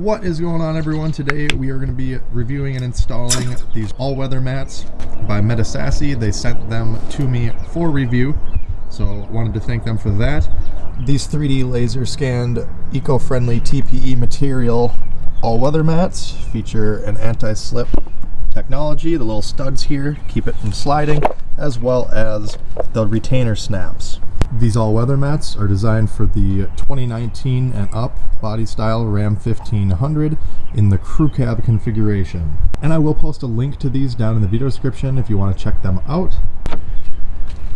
What is going on, everyone? Today we are going to be reviewing and installing these all-weather mats by Medesasi. They sent them to me for review, so wanted to thank them for that. These 3D laser scanned eco-friendly TPE material all-weather mats feature an anti-slip technology, the little studs here keep it from sliding, as well as the retainer snaps. These all-weather mats are designed for the 2019 and up body style Ram 1500 in the crew cab configuration. And I will post a link to these down in the video description if you want to check them out.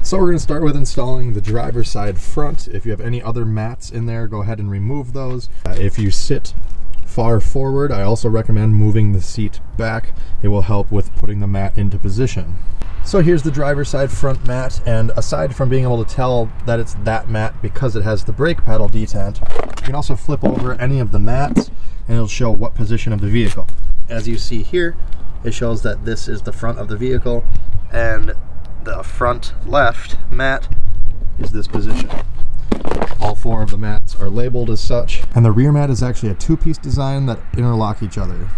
So we're going to start with installing the driver's side front. If you have any other mats in there, go ahead and remove those. If you sit far forward, I also recommend moving the seat back. It will help with putting the mat into position. So here's the driver's side front mat, and aside from being able to tell that it's that mat because it has the brake pedal detent, you can also flip over any of the mats and it'll show what position of the vehicle. As you see here, it shows that this is the front of the vehicle and the front left mat is this position. All four of the mats are labeled as such, and the rear mat is actually a two-piece design that interlock each other.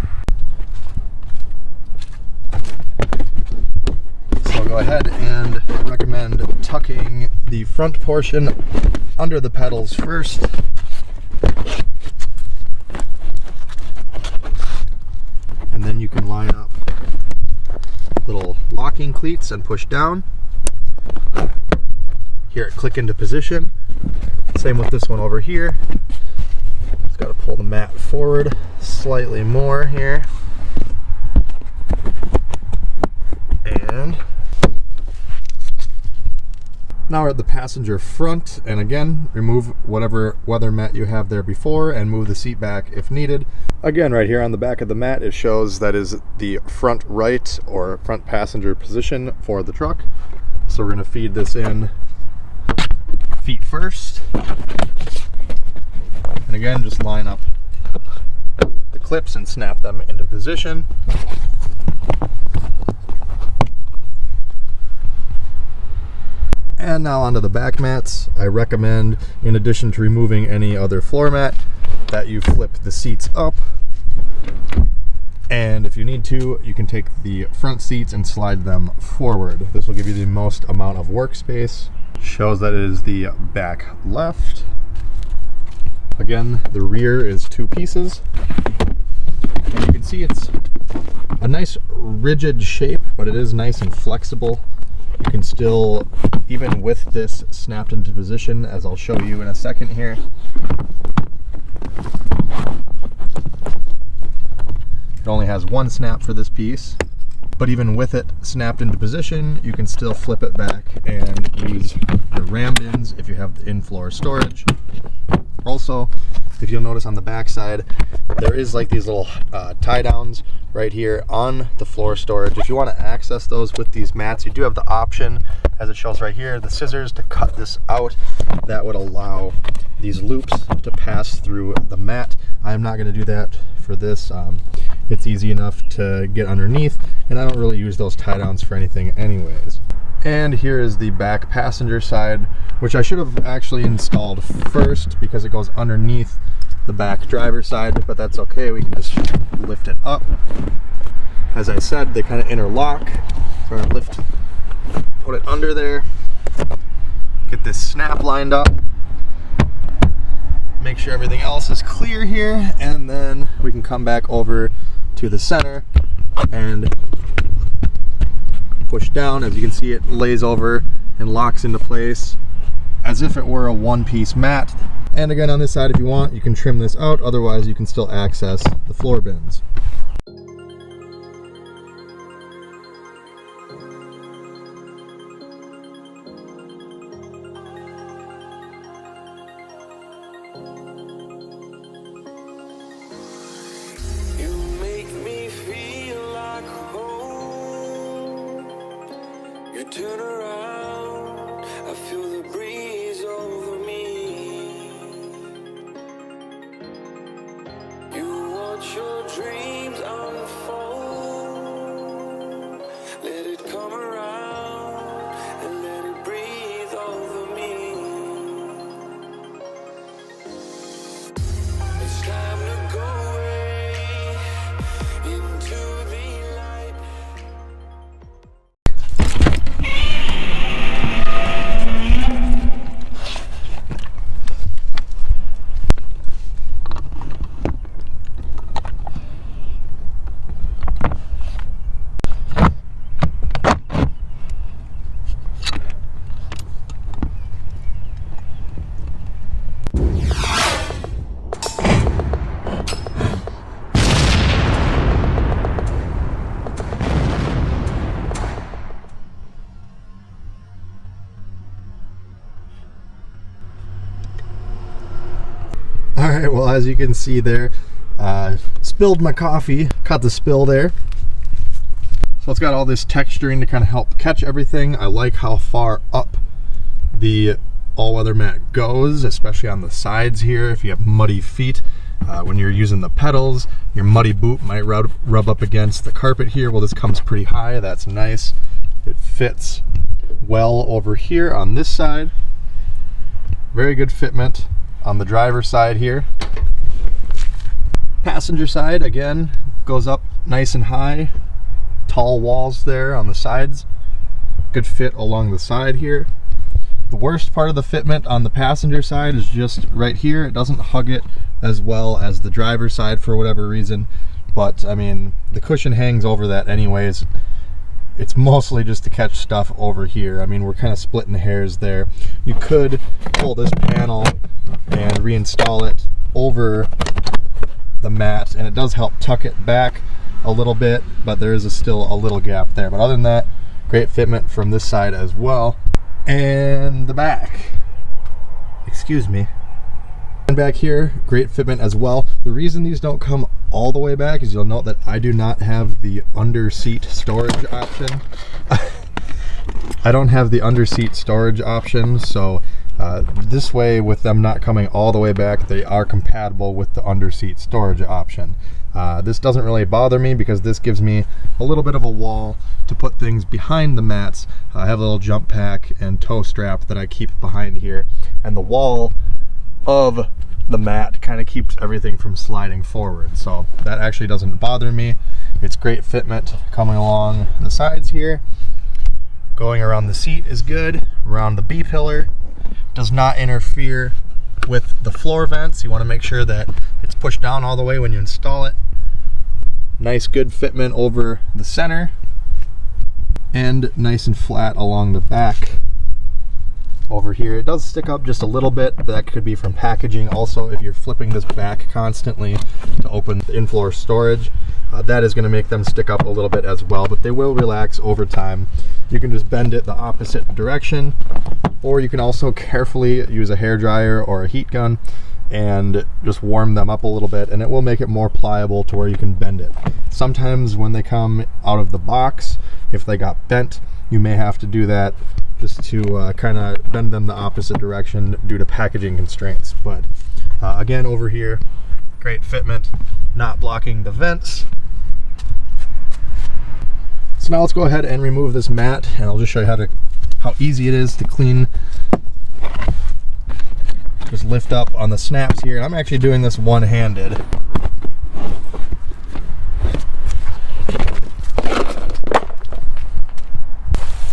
So go ahead and recommend tucking the front portion under the pedals first. And then you can line up little locking cleats and push down. Here it click into position. Same with this one over here. Just got to pull the mat forward slightly more here. And now we're at the passenger front, and again, remove whatever weather mat you have there before and move the seat back if needed. Again, right here on the back of the mat, it shows that is the front right or front passenger position for the truck. So we're going to feed this in feet first. And again, just line up the clips and snap them into position. And now onto the back mats. I recommend, in addition to removing any other floor mat, that you flip the seats up. And if you need to, you can take the front seats and slide them forward. This will give you the most amount of workspace. Shows that it is the back left. Again, the rear is two pieces. And you can see it's a nice rigid shape, but it is nice and flexible. You can still, even with this snapped into position, as I'll show you in a second here, it only has one snap for this piece, but even with it snapped into position, you can still flip it back and use your ram bins if you have the in-floor storage. Also, if you'll notice on the back side, there is like these little tie downs right here on the floor storage. If you want to access those with these mats, you do have the option, as it shows right here, the scissors to cut this out. That would allow these loops to pass through the mat. I'm not going to do that for this. It's easy enough to get underneath, and I don't really use those tie downs for anything anyways. And here is the back passenger side, which I should have actually installed first because it goes underneath the back driver's side, but that's okay. We can just lift it up. As I said, they kind of interlock. So I'm going to put it under there, get this snap lined up, make sure everything else is clear here, and then we can come back over to the center and push down. As you can see, it lays over and locks into place as if it were a one-piece mat. And again, on this side, if you want, you can trim this out. Otherwise, you can still access the floor bins. Turn around, I feel the breeze over me. You watch your dreams unfold. Let it come around and let it breathe over me. It's time to go away. All right, well, as you can see there, spilled my coffee, caught the spill there. So it's got all this texturing to kind of help catch everything. I like how far up the all-weather mat goes, especially on the sides here. If you have muddy feet, when you're using the pedals, your muddy boot might rub up against the carpet here. Well, this comes pretty high. That's nice. It fits well over here on this side. Very good fitment on the driver's side here. Passenger side, again, goes up nice and high. Tall walls there on the sides. Good fit along the side here. The worst part of the fitment on the passenger side is just right here. It doesn't hug it as well as the driver's side for whatever reason, but I mean, the cushion hangs over that anyways. It's mostly just to catch stuff over here. I mean, we're kind of splitting hairs there. You could pull this panel and reinstall it over the mat, and it does help tuck it back a little bit, but there is still a little gap there. But other than that, great fitment from this side as well. And the back, excuse me. And back here, great fitment as well. The reason these don't come all the way back is you'll note that I do not have the under seat storage option. I don't have the under seat storage option, so this way, with them not coming all the way back, they are compatible with the under seat storage option. This doesn't really bother me because this gives me a little bit of a wall to put things behind the mats. I have a little jump pack and toe strap that I keep behind here, and the wall of the mat kind of keeps everything from sliding forward, so that actually doesn't bother me. It's great fitment coming along the sides here. Going around the seat is good. Around the B pillar, does not interfere with the floor vents. You want to make sure that it's pushed down all the way when you install it. Nice good fitment over the center, and nice and flat along the back over here. It does stick up just a little bit, but that could be from packaging. Also, if you're flipping this back constantly to open the in-floor storage, that is going to make them stick up a little bit as well, but they will relax over time. You can just bend it the opposite direction, or you can also carefully use a hairdryer or a heat gun and just warm them up a little bit, and it will make it more pliable to where you can bend it. Sometimes when they come out of the box, if they got bent, you may have to do that just to kind of bend them the opposite direction due to packaging constraints. But again, over here, great fitment, not blocking the vents. So now let's go ahead and remove this mat, and I'll just show you how easy it is to clean. Just lift up on the snaps here, and I'm actually doing this one-handed.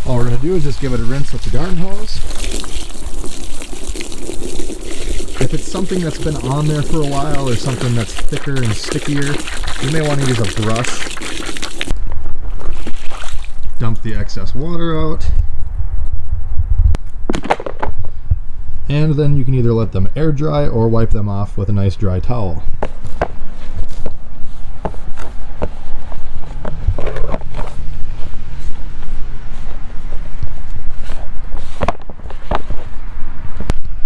All we're going to do is just give it a rinse with the garden hose. If it's something that's been on there for a while or something that's thicker and stickier, you may want to use a brush. Dump the excess water out. And then you can either let them air dry or wipe them off with a nice dry towel.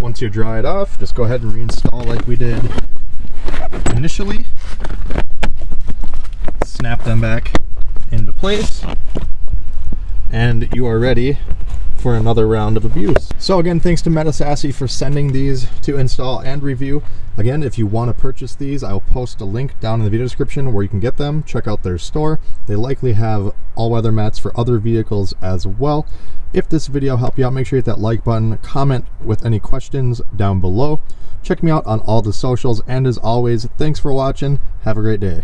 Once you dry it off, just go ahead and reinstall like we did initially. Snap them back into place, and you are ready for another round of abuse. So again, thanks to Medesasi for sending these to install and review. Again, if you want to purchase these, I will post a link down in the video description where you can get them. Check out their store. They likely have all-weather mats for other vehicles as well. If this video helped you out, make sure you hit that like button, comment with any questions down below. Check me out on all the socials, and as always, thanks for watching. Have a great day.